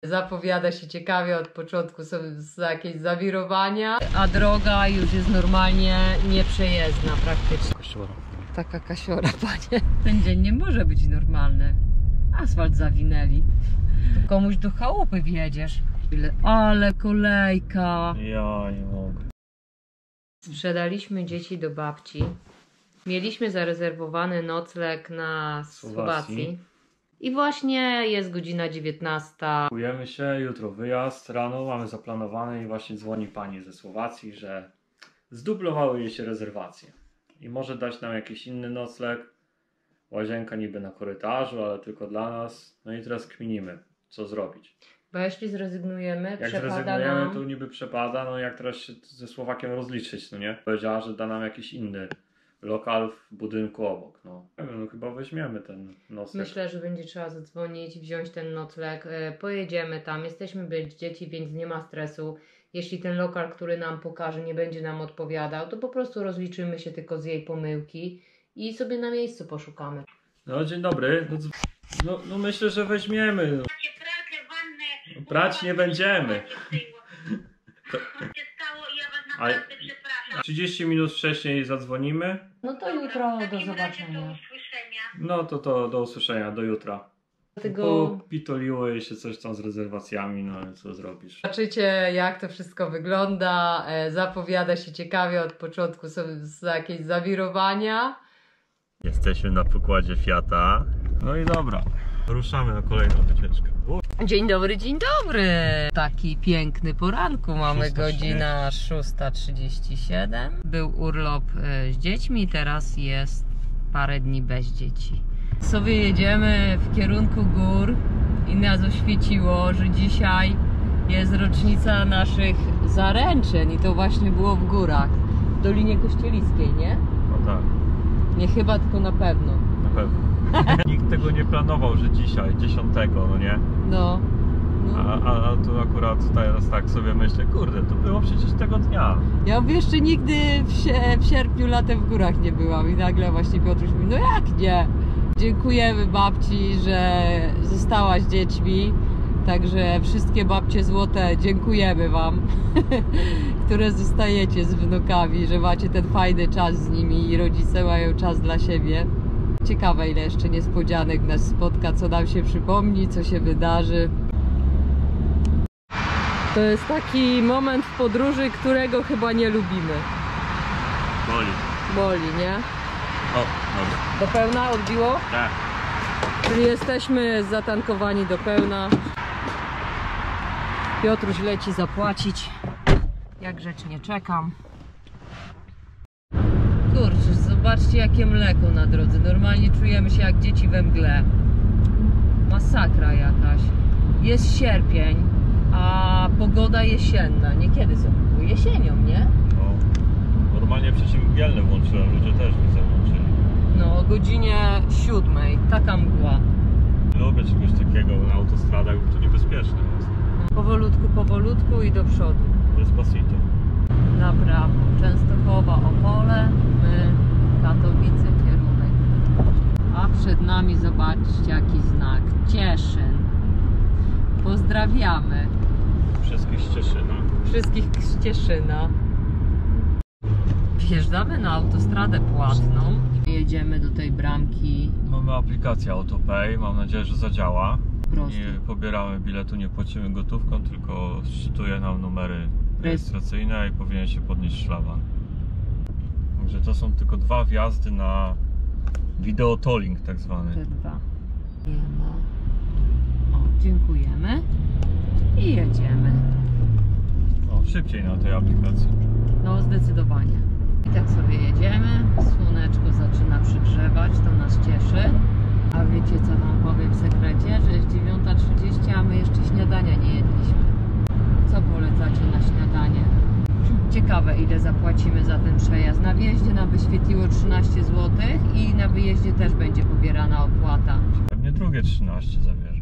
Zapowiada się ciekawie, od początku są jakieś zawirowania, a droga już jest normalnie nieprzejezdna praktycznie. Kasiora. Taka kasiora, panie. Ten dzień nie może być normalny. Asfalt zawinęli. Tu komuś do chałupy wjedziesz. Ale kolejka. Ja nie mogę. Sprzedaliśmy dzieci do babci. Mieliśmy zarezerwowany nocleg na Słowacji. I właśnie jest godzina 19. Pakujemy się, jutro wyjazd, rano mamy zaplanowane i właśnie dzwoni pani ze Słowacji, że zdublowały jej się rezerwacje i może dać nam jakiś inny nocleg. Łazienka niby na korytarzu, ale tylko dla nas. No i teraz kminimy, co zrobić. Bo jeśli zrezygnujemy, Jak zrezygnujemy, to niby przepada, no jak teraz się ze Słowakiem rozliczyć, no nie? Powiedziała, że da nam jakiś inny lokal w budynku obok, no. Nie wiem, no chyba weźmiemy ten nocleg. Myślę, że będzie trzeba zadzwonić, wziąć ten nocleg, pojedziemy tam, jesteśmy bez dzieci, więc nie ma stresu. Jeśli ten lokal, który nam pokaże, nie będzie nam odpowiadał, to po prostu rozliczymy się tylko z jej pomyłki i sobie na miejscu poszukamy. No dzień dobry, no myślę, że weźmiemy. No. Prać nie będziemy. A 30 minut wcześniej zadzwonimy. No to jutro do zobaczenia. No to do usłyszenia, do jutra. Dlatego Pitoliło jej się coś tam z rezerwacjami, no ale co zrobisz. zobaczycie, jak to wszystko wygląda. Zapowiada się ciekawie, od początku są jakieś zawirowania. Jesteśmy na pokładzie Fiata. No i dobra, ruszamy na kolejną wycieczkę. Dzień dobry, dzień dobry. Taki piękny poranku, mamy godzina 6:37. Był urlop z dziećmi, teraz jest parę dni bez dzieci. Sobie jedziemy w kierunku gór i nas oświeciło, że dzisiaj jest rocznica naszych zaręczyn i to właśnie było w górach, w Dolinie Kościeliskiej, nie? No tak. Nie chyba, tylko na pewno. Na pewno. Nikt tego nie planował, że dzisiaj, 10, no nie? No. A tu akurat teraz tak sobie myślę, kurde, to było przecież tego dnia. Ja jeszcze nigdy w sierpniu latem w górach nie byłam i nagle właśnie Piotruś mówi, no jak nie? Dziękujemy babci, że została z dziećmi, także wszystkie babcie złote dziękujemy wam, które zostajecie z wnukami, że macie ten fajny czas z nimi i rodzice mają czas dla siebie. Ciekawe, ile jeszcze niespodzianek nas spotka, co nam się przypomni, co się wydarzy. To jest taki moment w podróży, którego chyba nie lubimy. Boli, nie? O, dobra. Do pełna odbiło? Tak. Czyli jesteśmy zatankowani do pełna. Piotruś leci zapłacić. Jak grzecznie czekam. Kurczę, zobaczcie jakie mleko na drodze. Normalnie czujemy się jak dzieci we mgle. Masakra jakaś. Jest sierpień, a pogoda jesienna. Niekiedy są jesienią, nie? No, normalnie przeciwmgielne włączyłem, ludzie też widzę włączyli. No, o godzinie 7. Taka mgła. Lubię czegoś takiego na autostradach, bo to niebezpieczne jest. Powolutku i do przodu. Despacito. Na prawo. Częstochowa, Opole, my Katowice, kierunek. A przed nami zobaczcie jaki znak. Cieszyn. Pozdrawiamy. Wszystkich z Cieszyna. Wszystkich z Cieszyna. Wjeżdżamy na autostradę płatną. Jedziemy do tej bramki. Mamy aplikację AutoPay, mam nadzieję, że zadziała. Prosto. Nie pobieramy biletu, nie płacimy gotówką, tylko szczytuje nam numery rejestracyjne i powinien się podnieść szlaban. Także to są tylko 2 wjazdy na videotolling tak zwany. Te 2. Nie ma. O, dziękujemy. I jedziemy. O, szybciej na tej aplikacji. No zdecydowanie. I tak sobie jedziemy. Słoneczko zaczyna przygrzewać, to nas cieszy. A wiecie co wam powiem w sekrecie? Że jest 9:30, a my jeszcze śniadania nie jedliśmy. Co polecacie na śniadanie? Ciekawe ile zapłacimy za ten przejazd. Na wjeździe nam wyświetliło 13 zł i na wyjeździe też będzie pobierana opłata. Pewnie drugie 13 zabierze.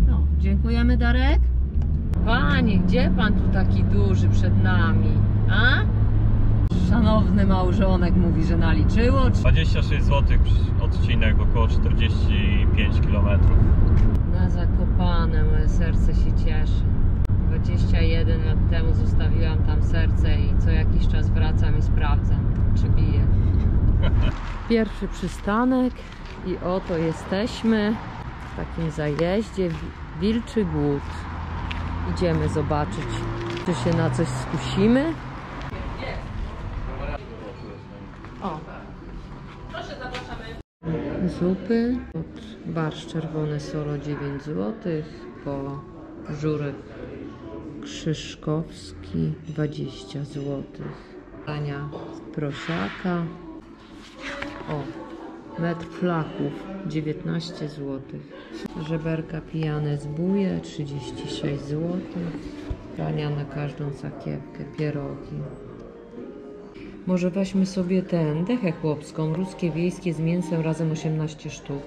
No, dziękujemy Darek. Panie, gdzie pan tu taki duży przed nami? A? Szanowny małżonek mówi, że naliczyło. 26 zł odcinek, około 45 km. No Na Zakopane moje serce się cieszy. 21 lat temu zostawiłam tam serce i co jakiś czas wracam i sprawdzam, czy bije. Pierwszy przystanek i oto jesteśmy w takim zajeździe. Wilczy Głód. Idziemy zobaczyć, czy się na coś skusimy. O. Proszę, zapraszamy. Zupy. Od barszcz czerwone solo 9 zł, po żurek krzyżkowski 20 zł. Dania prosiaka. O, metr flaków 19 zł. Żeberka pijane zbóje 36 zł. Dania na każdą sakiewkę, pierogi. Może weźmy sobie dechę chłopską, ruskie wiejskie z mięsem razem 18 sztuk.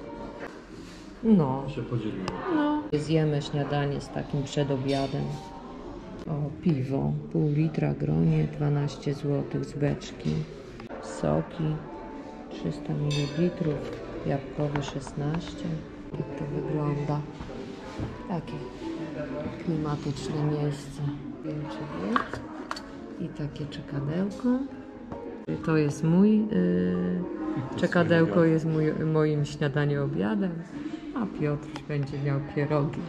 No. Się podzielimy. No. Zjemy śniadanie z takim przedobiadem. O, piwo, pół litra gronie, 12 zł z beczki. Soki, 300 ml, jabłkowe 16. Jak to wygląda? Takie klimatyczne miejsce. Wilczy Głód. I takie czekadełko. To jest mój, czekadełko jest moim śniadanie-obiadem, a Piotr będzie miał pierogi.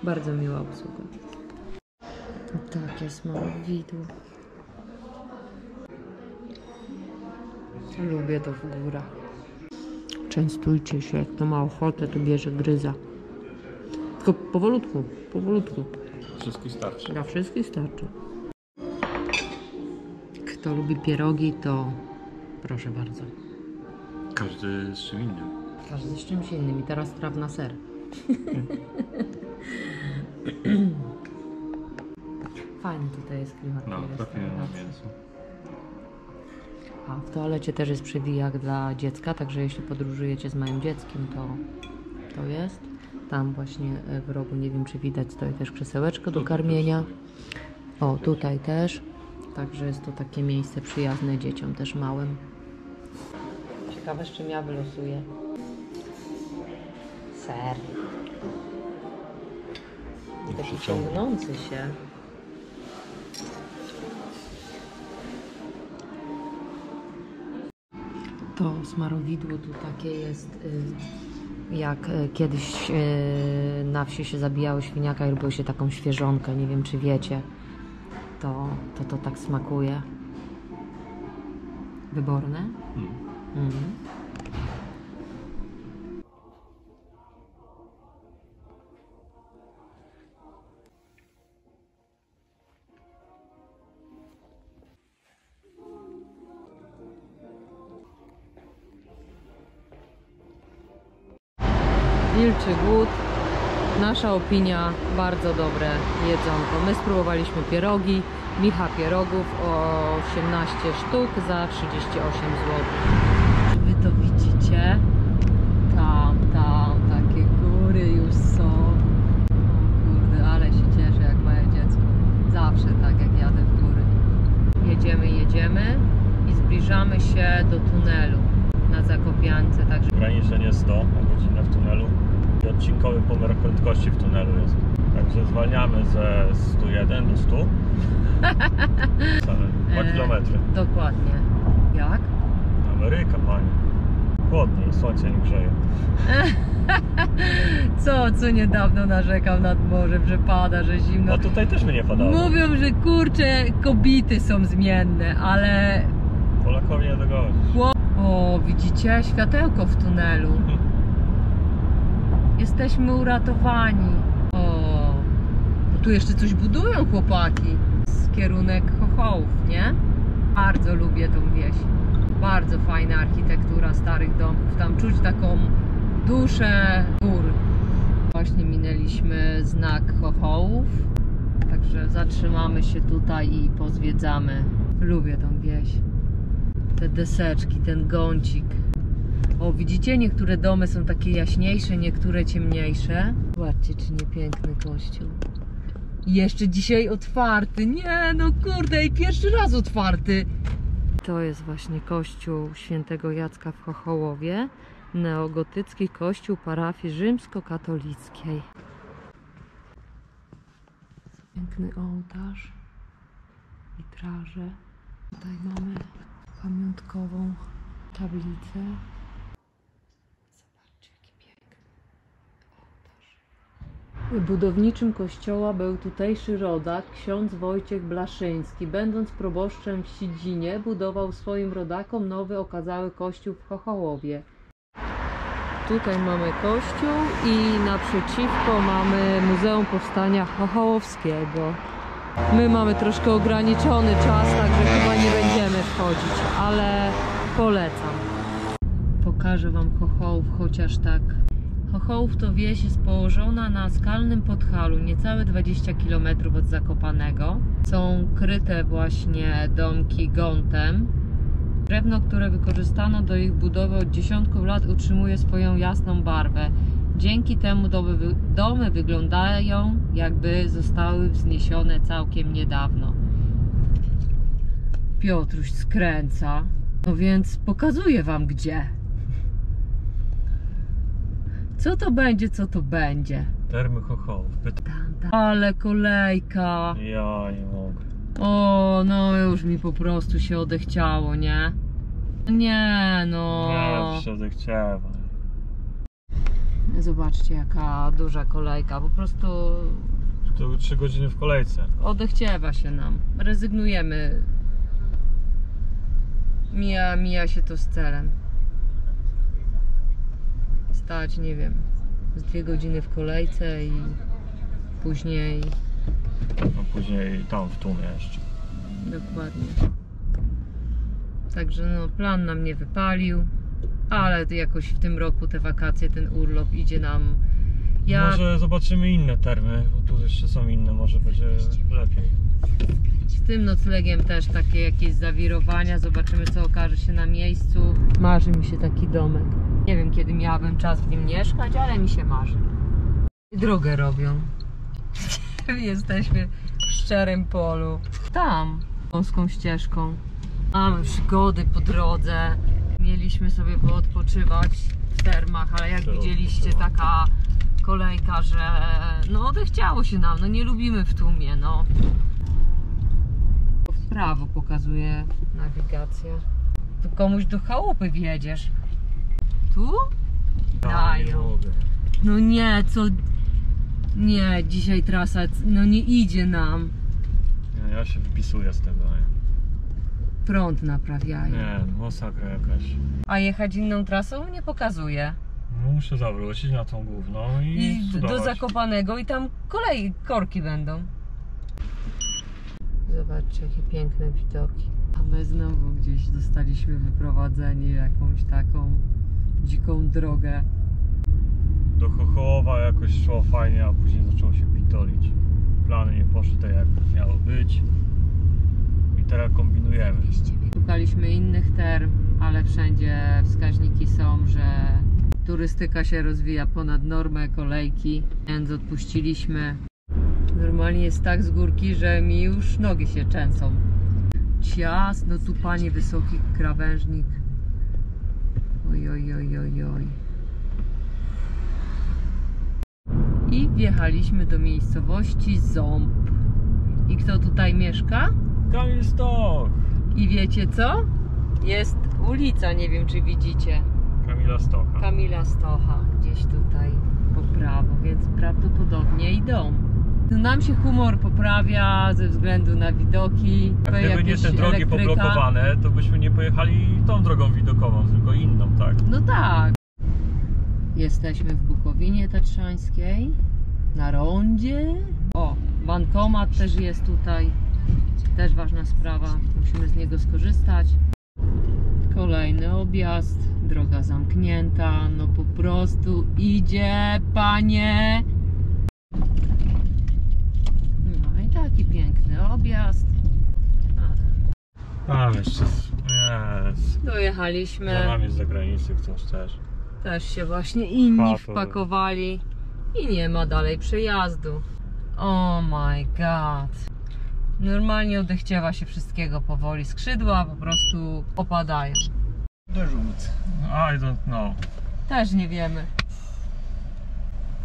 Bardzo miła obsługa. Takie smałowidło. Lubię to w górach. Częstujcie się, jak kto ma ochotę, to bierze gryza. Tylko powolutku, powolutku. Wszystkich starczy. Dla wszystkich starczy. Kto lubi pierogi, to proszę bardzo. Każdy z czym innym. Każdy z czymś innym. I teraz trawna ser. Fajny tutaj jest klimat. No, trafiłem na mięso. A w toalecie też jest przewijak dla dziecka, także jeśli podróżujecie z małym dzieckiem, to jest. Tam właśnie w rogu, nie wiem czy widać, stoi też krzesełeczko do karmienia. O, tutaj też. Także jest to takie miejsce przyjazne dzieciom też małym. Ciekawe, z czym ja wylosuję. Ser. Taki ciągnący się. To smarowidło tu takie jest, jak kiedyś na wsi się zabijało świniaka i robiło się taką świeżonkę, nie wiem czy wiecie. To tak smakuje. Wyborne? Wilczy Głód. Nasza opinia, bardzo dobre jedzonko. My spróbowaliśmy pierogi, Micha pierogów o 18 sztuk za 38 zł. Czy wy to widzicie? Tam, takie góry już są. O kurde, ale się cieszę jak moje dziecko. Zawsze tak jak jadę w góry. Jedziemy i zbliżamy się do tunelu na Zakopiance. Także Ograniczenie 100 na godzinę w tunelu i odcinkowy pomiar prędkości w tunelu jest. Także zwalniamy ze 101 do 100. 2 kilometry. Dokładnie. Jak? Ameryka, pani. Chłodniej, słońce nie grzeje. Co niedawno narzekał nad morzem, że pada, że zimno. No tutaj też by nie padało. Mówią, że kurcze kobiety są zmienne, ale... Polakowi nie dogodzisz. O, widzicie? Światełko w tunelu. Jesteśmy uratowani. O, bo tu jeszcze coś budują chłopaki. Z kierunek Chochołów, nie? Bardzo lubię tą wieś. Bardzo fajna architektura starych domów. Tam czuć taką duszę gór. Właśnie minęliśmy znak Chochołów. Także zatrzymamy się tutaj i pozwiedzamy. Lubię tą wieś. Te deseczki, ten gącik. O, widzicie? Niektóre domy są takie jaśniejsze, niektóre ciemniejsze. Zobaczcie, czy nie piękny kościół. I jeszcze dzisiaj otwarty. Nie, no kurde, i pierwszy raz otwarty. To jest właśnie kościół świętego Jacka w Chochołowie. Neogotycki kościół parafii rzymskokatolickiej. Piękny ołtarz, witraże. Tutaj mamy pamiątkową tablicę. Zobaczcie, jaki piękny ołtarz. Budowniczym kościoła był tutejszy rodak, ksiądz Wojciech Blaszyński. Będąc proboszczem w Sidzinie, budował swoim rodakom nowy okazały kościół w Chochołowie. Tutaj mamy kościół i naprzeciwko mamy Muzeum Powstania Chochołowskiego. My mamy troszkę ograniczony czas, także chyba nie będziemy wchodzić, ale polecam. Pokażę Wam Chochołów chociaż tak. Chochołów to wieś jest położona na skalnym podhalu, niecałe 20 km od Zakopanego. Są kryte właśnie domki gątem. Drewno, które wykorzystano do ich budowy od dziesiątków lat, utrzymuje swoją jasną barwę. Dzięki temu domy wyglądają, jakby zostały wzniesione całkiem niedawno. Piotruś skręca, no więc pokazuję Wam gdzie. Co to będzie, co to będzie? Termy Chochołów. Ale kolejka. Ja nie mogę. O, no już mi po prostu się odechciało, nie? Nie, no. Nie, się odechciało. Zobaczcie, jaka duża kolejka. Po prostu To były 3 godziny w kolejce. odechciewa się nam. Rezygnujemy. Mija się to z celem. Stać, nie wiem, z 2 godziny w kolejce i później... No później tam w tłumie jeszcze. Dokładnie. Także no, plan nam nie wypalił, ale jakoś w tym roku te wakacje, ten urlop idzie nam. Może zobaczymy inne termy, bo tu jeszcze są inne, może będzie lepiej. Z tym noclegiem też takie jakieś zawirowania, zobaczymy co okaże się na miejscu. Marzy mi się taki domek. Nie wiem kiedy miałabym czas w nim mieszkać, ale mi się marzy. Drogę robią. Jesteśmy w szczerym polu. Tam, wąską ścieżką. Mamy przygody po drodze. Mieliśmy sobie poodpoczywać w termach, ale jak widzieliście, taka kolejka, że no odechciało się nam, no nie lubimy w tłumie, no. W prawo pokazuje nawigacja. Tu komuś do chałupy wjedziesz. Tu? Dają. No nie, co... Nie, dzisiaj trasa, no nie idzie nam. Nie, ja się wypisuję z tego. Nie? Prąd naprawiają. Nie, masakra jakaś. A jechać inną trasą nie pokazuje. No, muszę zawrócić na tą główną i do cudować. Zakopanego i tam korki będą. Zobaczcie, jakie piękne widoki. A my znowu gdzieś zostaliśmy wyprowadzeni jakąś taką dziką drogę. Do Chochołowa jakoś szło fajnie, a później zaczęło się pitolić. Plany nie poszły tak jak miało być. I teraz kombinujemy. Szukaliśmy innych term, ale wszędzie wskaźniki są, że turystyka się rozwija ponad normę, kolejki, więc odpuściliśmy. Normalnie jest tak z górki, że mi już nogi się trzęsą. Ciasno, tu panie wysoki krawężnik. Oj, oj, oj, oj, oj. I wjechaliśmy do miejscowości Ząb. I kto tutaj mieszka? Kamil Stoch! I wiecie co? Jest ulica, nie wiem czy widzicie. Kamila Stocha. Kamila Stocha, gdzieś tutaj po prawo, więc prawdopodobnie i dom. Nam się humor poprawia ze względu na widoki. Gdyby nie te drogi poblokowane, to byśmy nie pojechali tą drogą widokową, tylko inną, tak? No tak. Jesteśmy w Bukowinie Tatrzańskiej, na rondzie. O, bankomat też jest tutaj. Też ważna sprawa, musimy z niego skorzystać. Kolejny objazd, droga zamknięta, no po prostu idzie, panie. No i taki piękny objazd. A jeszcze jest. Dojechaliśmy. Za nami z zagranicy ktoś też. Też się właśnie inni wpakowali i nie ma dalej przejazdu. Oh my god. Normalnie odechciewa się wszystkiego powoli. Skrzydła po prostu opadają. I don't know. Też nie wiemy.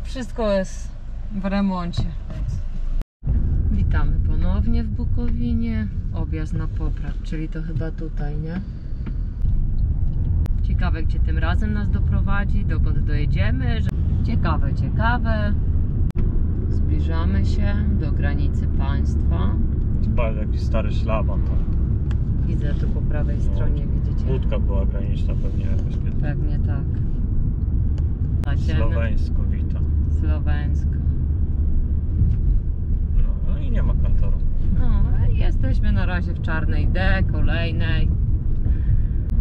Wszystko jest w remoncie. Witamy ponownie w Bukowinie. Objazd na Poprad, czyli to chyba tutaj, nie? Ciekawe, gdzie tym razem nas doprowadzi, dokąd dojedziemy. Ciekawe, ciekawe. Zbliżamy się do granicy państwa. Chyba jakiś stary szlaban tam. Widzę tu po prawej stronie, widzicie? Budka była graniczna pewnie jakoś. Pewnie tak. Słoweńsko wita. Słoweńsko. No i nie ma kantoru. No, jesteśmy na razie w czarnej D, kolejnej.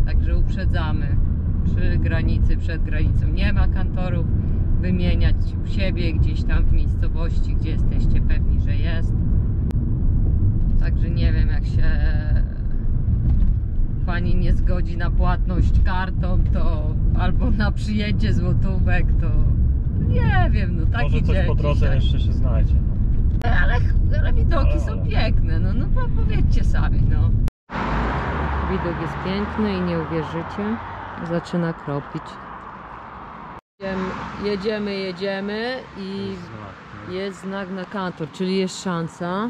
Także uprzedzamy. Przy granicy, przed granicą nie ma kantorów. Wymieniać u siebie gdzieś tam w miejscowości, gdzie jesteście pewni, że jest. Także nie wiem, jak się pani nie zgodzi na płatność kartą, to albo na przyjęcie złotówek, to nie wiem, no taki może coś po drodze dzisiaj. jeszcze się znajdzie. No. Ale widoki są piękne, no powiedzcie sami, no. Widok jest piękny i nie uwierzycie, zaczyna kropić. Jedziemy i jest znak na kantor, czyli jest szansa.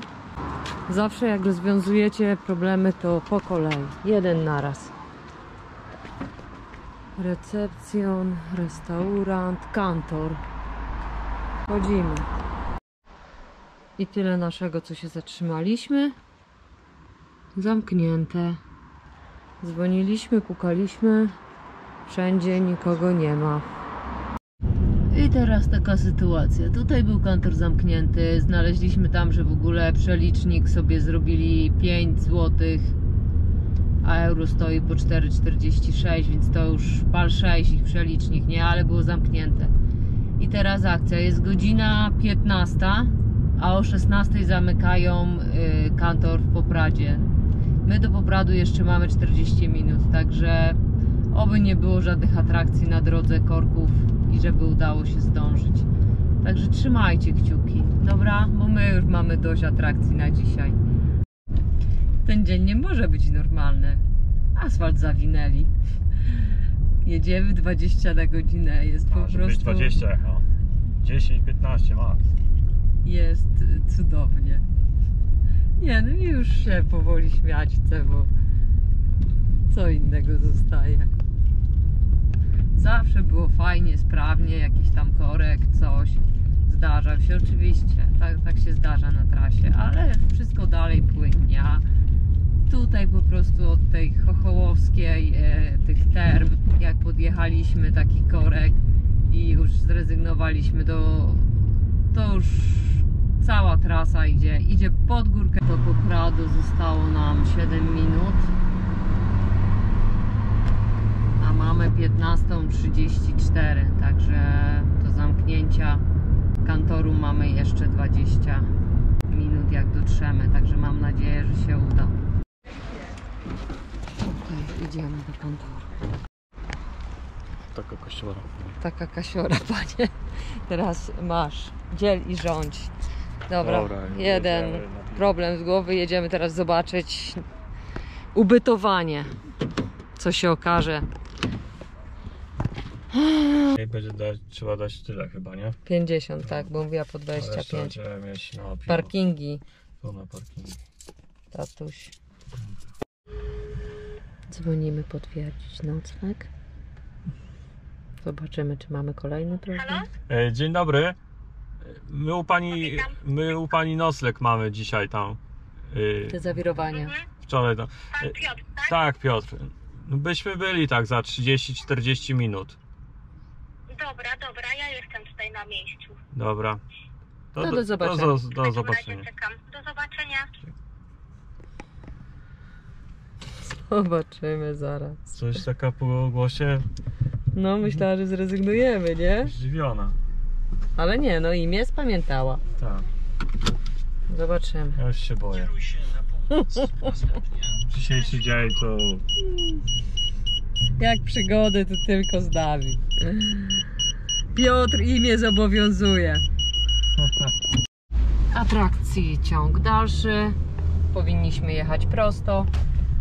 Zawsze jak rozwiązujecie problemy, to po kolei, jeden naraz. Recepcjon, restaurant, kantor. Chodzimy. I tyle naszego, co się zatrzymaliśmy. Zamknięte. Dzwoniliśmy, pukaliśmy. Wszędzie nikogo nie ma. I teraz taka sytuacja. Tutaj był kantor zamknięty. Znaleźliśmy tam, że w ogóle przelicznik sobie zrobili 5 zł, a euro stoi po 4,46, więc to już pal 6 ich przelicznik, nie? Ale było zamknięte. I teraz akcja. Jest godzina 15, a o 16 zamykają kantor w Popradzie. My do Popradu jeszcze mamy 40 minut, także oby nie było żadnych atrakcji na drodze, korków i żeby udało się zdążyć. Także trzymajcie kciuki, dobra? Bo my już mamy dość atrakcji na dzisiaj. Ten dzień nie może być normalny. Asfalt zawinęli. Jedziemy 20 na godzinę. Jest po prostu... Być 20 jechał. 10-15 max. Jest cudownie. Nie, no mi już się powoli śmiać chcę, bo co innego zostaje. Zawsze było fajnie, sprawnie, jakiś tam korek, coś. Zdarza się oczywiście, tak się zdarza na trasie, ale wszystko dalej płynnie. A tutaj po prostu od tej chochołowskiej, tych term, jak podjechaliśmy taki korek i już zrezygnowaliśmy, to już cała trasa idzie pod górkę. Do Popradu zostało nam 7 minut. A mamy 15:34, także do zamknięcia kantoru mamy jeszcze 20 minut, jak dotrzemy, także mam nadzieję, że się uda. Okej, idziemy do kantoru. Taka kasiora. Taka kasiora, panie. Teraz masz, dziel i rządź. Dobra, jeden problem z głowy, jedziemy teraz zobaczyć ubytowanie, co się okaże. Będzie trzeba dać tyle chyba, nie? 50, tak, bo mówiła po 25. Mieć, no, Parkingi. Pełne parkingi. Tatuś. Dzwonimy potwierdzić nocleg. Zobaczymy, czy mamy kolejny problem. Dzień dobry. My u pani nocleg mamy dzisiaj tam. Te zawirowania. Wczoraj tam. Pan Piotr, tak? Tak, Piotr. Byśmy byli tak za 30-40 minut. Dobra, ja jestem tutaj na miejscu. Dobra. No do zobaczenia. Do W takim zobaczenia. razie czekam. Do zobaczenia. Zobaczymy zaraz. Coś taka po głosie No, myślała, że zrezygnujemy, nie? zdziwiona. Ale nie, no imię spamiętała. Tak. Zobaczymy. Ja już się boję. Dzisiejszy dzień to... Jak przygody, to tylko z nami. Piotr imię zobowiązuje. Atrakcji ciąg dalszy. Powinniśmy jechać prosto,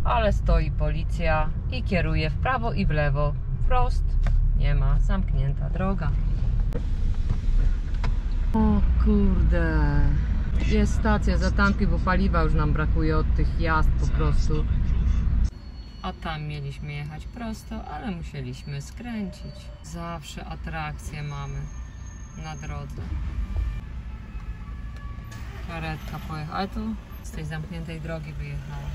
ale stoi policja i kieruje w prawo i w lewo. Wprost, Nie ma, zamknięta droga. O kurde. Jest stacja zatankuj, bo paliwa już nam brakuje od tych jazd po prostu. A tam mieliśmy jechać prosto, ale musieliśmy skręcić. Zawsze atrakcje mamy na drodze. Karetka pojechała, ale tu z tej zamkniętej drogi wyjechała.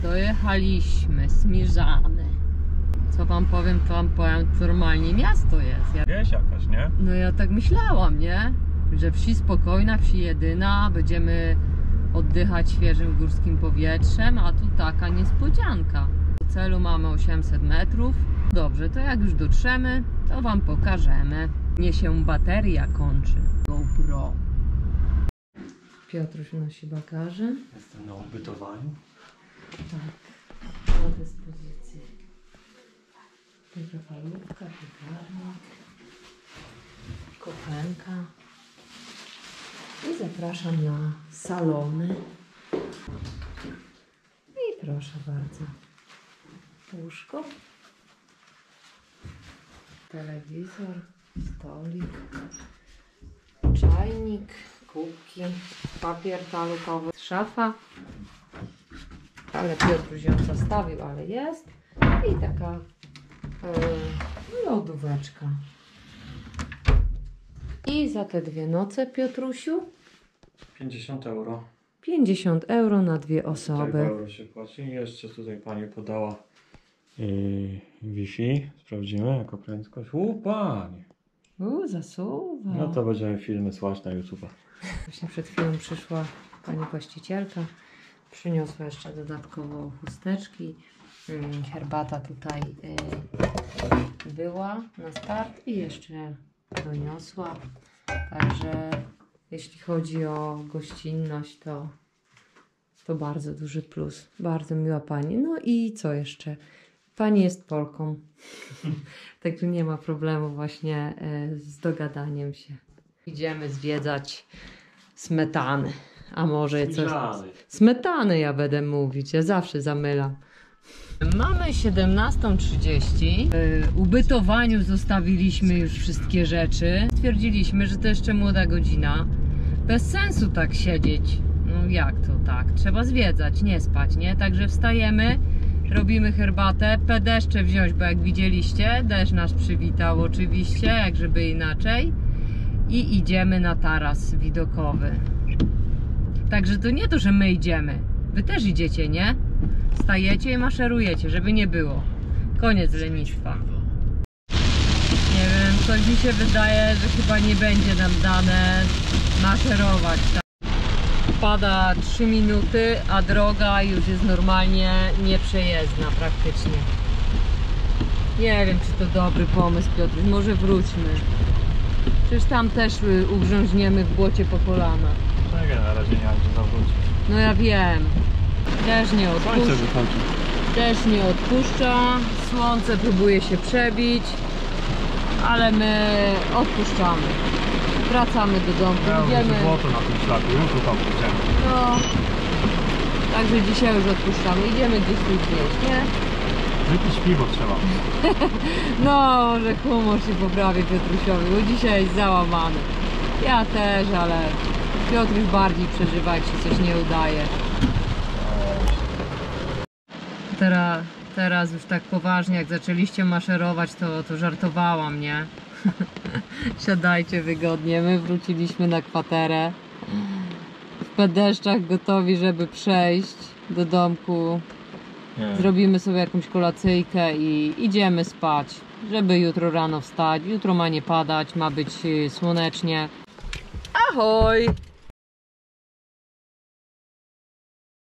Dojechaliśmy, Smierzany. Co wam powiem, to normalnie miasto jest. Wieś jakaś, nie? No ja tak myślałam, nie? Że wsi spokojna, wsi jedyna, będziemy oddychać świeżym górskim powietrzem, a tu taka niespodzianka. Do celu mamy 800 metrów. Dobrze, to jak już dotrzemy, to wam pokażemy. Mnie się bateria kończy. GoPro. Piotruś nosi bagaże. Jestem na ubytowaniu. Tak, na dyspozycji. Mikrofalówka, piekarnik, kuchenka. I zapraszam na salony. I proszę bardzo. Łóżko. Telewizor, stolik, czajnik, kubki, papier toaletowy, szafa. Ale Piotruś ją zostawił, ale jest. I taka lodóweczka. I za te 2 noce, Piotrusiu? 50 euro. 50 euro na 2 osoby. Tak euro się płaci. I jeszcze tutaj pani podała Wi-Fi. Sprawdzimy jaka prędkość. Panie. Zasuwa. No to będziemy filmy słać na YouTube'a. Właśnie przed chwilą przyszła pani właścicielka. Przyniosła jeszcze dodatkowo chusteczki. Herbata tutaj była na start i jeszcze doniosła. Także jeśli chodzi o gościnność, to bardzo duży plus. Bardzo miła pani. No i co jeszcze? Pani jest Polką. Także nie ma problemu właśnie z dogadaniem się. Idziemy zwiedzać Smetany. A może coś... Smetany ja będę mówić. Ja zawsze zamylam. Mamy 17:30. W ubytowaniu zostawiliśmy już wszystkie rzeczy. Stwierdziliśmy, że to jeszcze młoda godzina. Bez sensu tak siedzieć. No jak to tak? Trzeba zwiedzać, nie spać, nie? Także wstajemy, robimy herbatę, deszcze wziąć, bo jak widzieliście, deszcz nas przywitał oczywiście, jak żeby inaczej. I idziemy na taras widokowy. Także to nie to, że my idziemy. Wy też idziecie, nie? Stajecie i maszerujecie, żeby nie było. Koniec lenistwa. Nie wiem, coś mi się wydaje, że chyba nie będzie nam dane maszerować. Pada 3 minuty, a droga już jest normalnie nieprzejezdna praktycznie. Nie wiem, czy to dobry pomysł, Piotruś. Może wróćmy. Przecież tam też ugrząźniemy w błocie po kolana. Tak, na razie nie mam gdzie zawrócić. No ja wiem. Deszcz nie odpuszcza. Słońce wychodzi. Deszcz nie odpuszcza. Słońce próbuje się przebić. Ale my odpuszczamy. Wracamy do domu. Idziemy. Złoto na tym szlaku, jutro tam idziemy. No. Także dzisiaj już odpuszczamy. Idziemy gdzieś tu gdzieś, nie? Wypić piwo trzeba. No, może humor się poprawi Piotrusiowi, bo dzisiaj jest załamany. Ja też, ale Piotruś bardziej przeżywa, jak się coś nie udaje. Teraz już tak poważnie, jak zaczęliście maszerować, to żartowałam, nie? Siadajcie wygodnie, my wróciliśmy na kwaterę. W deszczach gotowi, żeby przejść do domku. Zrobimy sobie jakąś kolacyjkę i idziemy spać, żeby jutro rano wstać. Jutro ma nie padać, ma być słonecznie. Ahoj!